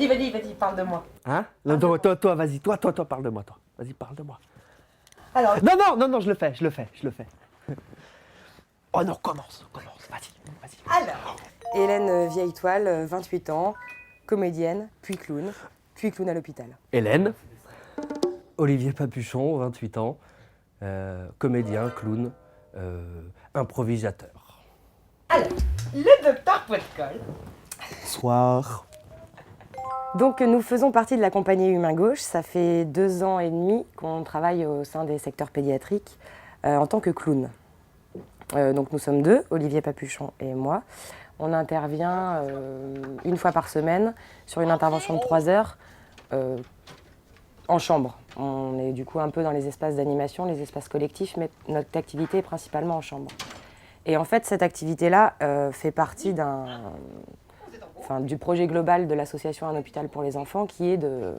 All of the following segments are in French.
Vas-y, parle de moi. Hein? Non, toi, vas-y, toi, parle de moi, toi. Vas-y, parle de moi. Alors, Non, je le fais. Oh non, commence, vas-y. alors. Hélène Vieille Toile, 28 ans, comédienne, puis clown à l'hôpital. Hélène. Olivier Papuchon, 28 ans, comédien, clown, improvisateur. Alors, le docteur Poitcol. Soir. Donc nous faisons partie de la compagnie Humain Gauche. Ça fait 2 ans et demi qu'on travaille au sein des secteurs pédiatriques en tant que clown. Donc nous sommes 2, Olivier Papuchon et moi. On intervient 1 fois par semaine sur une intervention de 3 heures en chambre. On est du coup un peu dans les espaces d'animation, les espaces collectifs, mais notre activité est principalement en chambre. Et en fait, cette activité-là fait partie du projet global de l'association Un hôpital pour les enfants, qui est de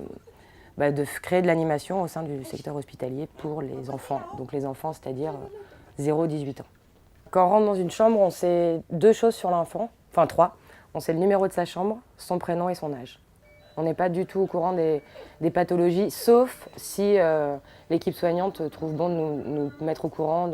créer de l'animation au sein du secteur hospitalier pour les enfants. Donc les enfants, c'est-à-dire 0-18 ans. Quand on rentre dans une chambre, on sait 2 choses sur l'enfant, enfin 3. On sait le numéro de sa chambre, son prénom et son âge. On n'est pas du tout au courant des pathologies, sauf si l'équipe soignante trouve bon de nous mettre au courant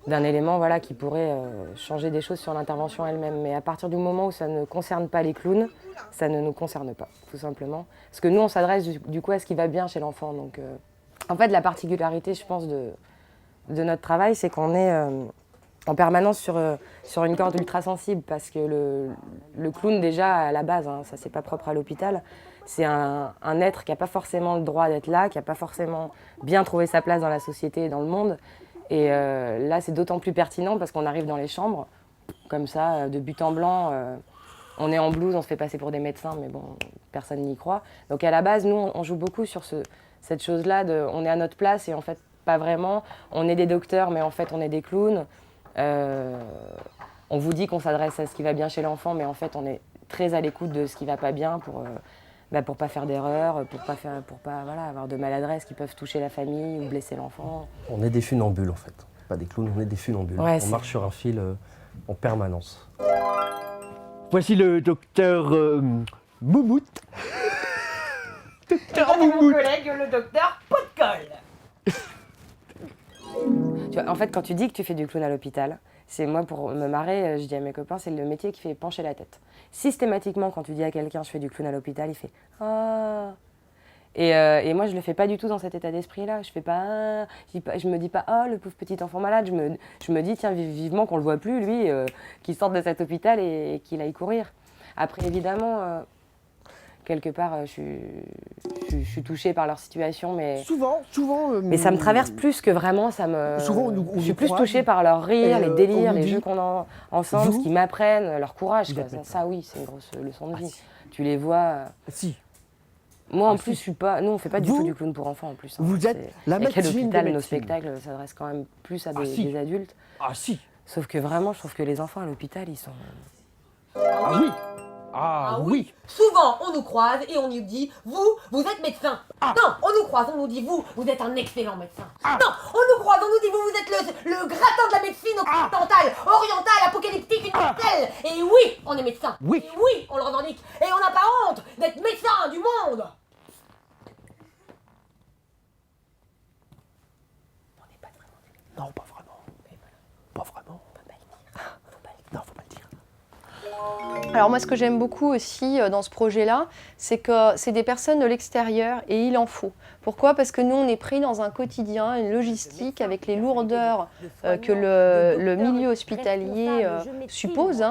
d'un élément qui pourrait changer des choses sur l'intervention elle-même. Mais à partir du moment où ça ne concerne pas les clowns, ça ne nous concerne pas, tout simplement. Parce que nous, on s'adresse du coup à ce qui va bien chez l'enfant. Donc, en fait, la particularité, je pense, de notre travail, c'est qu'on est en permanence sur une corde ultra sensible, parce que le clown, déjà, à la base, ça c'est pas propre à l'hôpital, c'est un être qui n'a pas forcément le droit d'être là, qui n'a pas forcément bien trouvé sa place dans la société et dans le monde. Et là, c'est d'autant plus pertinent parce qu'on arrive dans les chambres, comme ça, de but en blanc, on est en blouse, on se fait passer pour des médecins, mais bon, personne n'y croit. Donc à la base, nous, on joue beaucoup sur cette chose-là, on est à notre place et en fait, pas vraiment. On est des docteurs, mais en fait, on est des clowns. On vous dit qu'on s'adresse à ce qui va bien chez l'enfant, mais en fait, on est très à l'écoute de ce qui va pas bien pour pas faire d'erreurs, pour pas avoir de maladresses qui peuvent toucher la famille ou blesser l'enfant. On est des funambules en fait, pas des clowns, on est des funambules. Ouais, on marche sur un fil en permanence. Voici le docteur Moumout. Docteur Moumout. Mon collègue, le docteur Poitcol. Tu vois, en fait, quand tu dis que tu fais du clown à l'hôpital, c'est moi, pour me marrer, je dis à mes copains, c'est le métier qui fait pencher la tête. Systématiquement, quand tu dis à quelqu'un je fais du clown à l'hôpital, il fait ah. Et moi, je le fais pas du tout dans cet état d'esprit-là. Je fais pas ah. Je me dis pas oh le pauvre petit enfant malade. Je me dis tiens vivement qu'on le voit plus lui, qu'il sorte de cet hôpital et qu'il aille courir. Après évidemment. Quelque part, je suis touchée par leur situation, mais souvent. Mais ça me traverse plus que vraiment, Souvent, je suis plus touchée par leur rire, les délires, les jeux qu'on a ensemble, ce qu'ils m'apprennent, leur courage. Quoi. Ça, oui, c'est une grosse leçon de vie. Si. Tu les vois. Si. Moi, en plus, je suis pas. Nous, on fait pas du tout du clown pour enfants, en plus. Vous êtes la médecine. Avec l'hôpital, nos spectacles s'adressent quand même plus à des adultes. Ah si. Sauf que vraiment, je trouve que les enfants à l'hôpital, ils sont. Ah oui. Ah oui. Souvent, on nous croise et on nous dit « Vous êtes médecin ». Non, on nous croise, on nous dit « Vous êtes un excellent médecin ». Non, on nous croise, on nous dit « Vous êtes le gratin de la médecine occidentale, orientale, apocalyptique, universelle ». Et oui, on est médecin. Oui. Et oui, on le revendique. Et on n'a pas honte d'être médecin du monde. On n'est pas vraiment des médecins. Non, pas vraiment. Pas vraiment. Faut pas le dire. Non, faut pas le dire. Alors moi, ce que j'aime beaucoup aussi dans ce projet-là, c'est que c'est des personnes de l'extérieur et il en faut. Pourquoi ? Parce que nous, on est pris dans un quotidien, une logistique avec les lourdeurs que le milieu hospitalier suppose.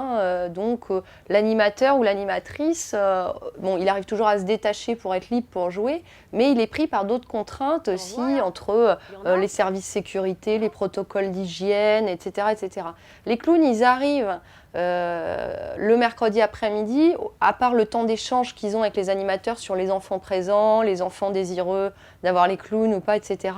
Donc l'animateur ou l'animatrice, il arrive toujours à se détacher pour être libre pour jouer, mais il est pris par d'autres contraintes aussi, entre les services sécurité, les protocoles d'hygiène, etc., etc. Les clowns, ils arrivent le mercredi après-midi, à part le temps d'échange qu'ils ont avec les animateurs sur les enfants présents, les enfants désireux d'avoir les clowns ou pas, etc.,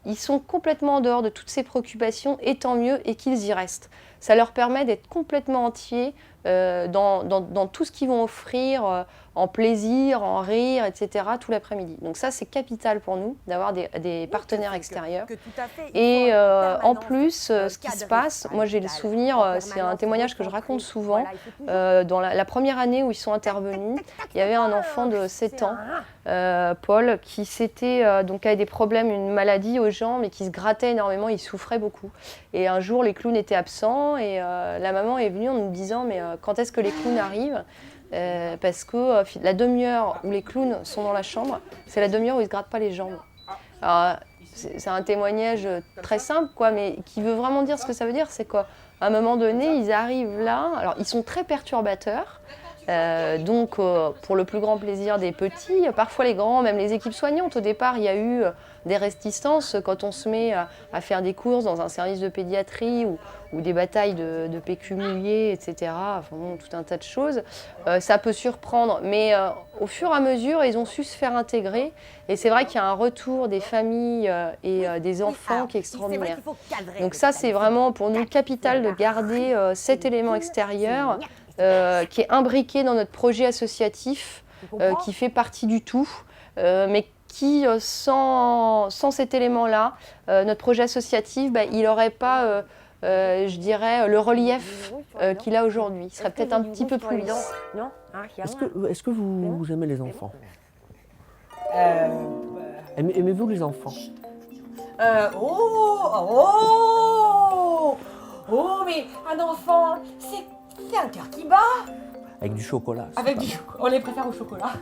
ils sont complètement en dehors de toutes ces préoccupations, et tant mieux, et qu'ils y restent. Ça leur permet d'être complètement entiers dans tout ce qu'ils vont offrir en plaisir, en rire, etc. tout l'après-midi. Donc ça, c'est capital pour nous d'avoir des partenaires extérieurs. Et en plus, ce qui se passe, moi j'ai le souvenir, c'est un témoignage que je raconte souvent, dans la première année où ils sont intervenus, il y avait un enfant de 7 ans, Paul, qui donc avait des problèmes, une maladie aux jambes et qui se grattait énormément, il souffrait beaucoup. Et un jour, les clowns étaient absents et la maman est venue en nous disant « mais quand est-ce que les clowns arrivent ?» Parce que la demi-heure où les clowns sont dans la chambre, c'est la demi-heure où ils ne se grattent pas les jambes. Alors, c'est un témoignage très simple, quoi, mais qui veut vraiment dire ce que ça veut dire. C'est qu'à un moment donné, ils arrivent là, alors ils sont très perturbateurs, donc pour le plus grand plaisir des petits, parfois les grands, même les équipes soignantes. Au départ, il y a eu des réticences quand on se met à faire des courses dans un service de pédiatrie ou des batailles de PQ mouillés, etc. Enfin, bon, tout un tas de choses. Ça peut surprendre, mais au fur et à mesure, ils ont su se faire intégrer. Et c'est vrai qu'il y a un retour des familles et des enfants qui est extraordinaire. Donc ça, c'est vraiment pour nous capital de garder cet élément extérieur qui est imbriqué dans notre projet associatif, qui fait partie du tout, mais qui, sans cet élément-là, notre projet associatif, il n'aurait pas, je dirais, le relief qu'il a aujourd'hui. Il serait peut-être un petit peu plus lisse. Est-ce que vous aimez les enfants? Aimez-vous les enfants? Oh, mais un enfant, c'est un cœur qui bat. Avec du chocolat. On les préfère au chocolat.